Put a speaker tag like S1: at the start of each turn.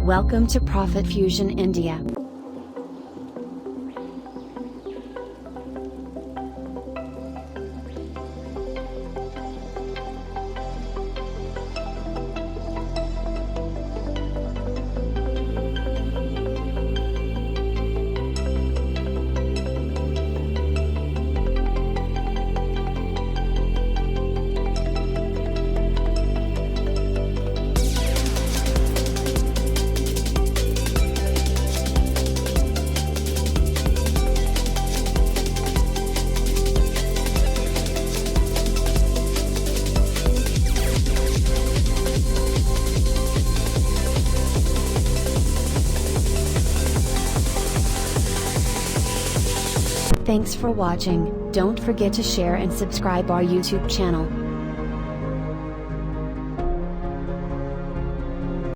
S1: Welcome to Profit Fusion India. Thanks for watching. Don't forget to share and subscribe our YouTube channel.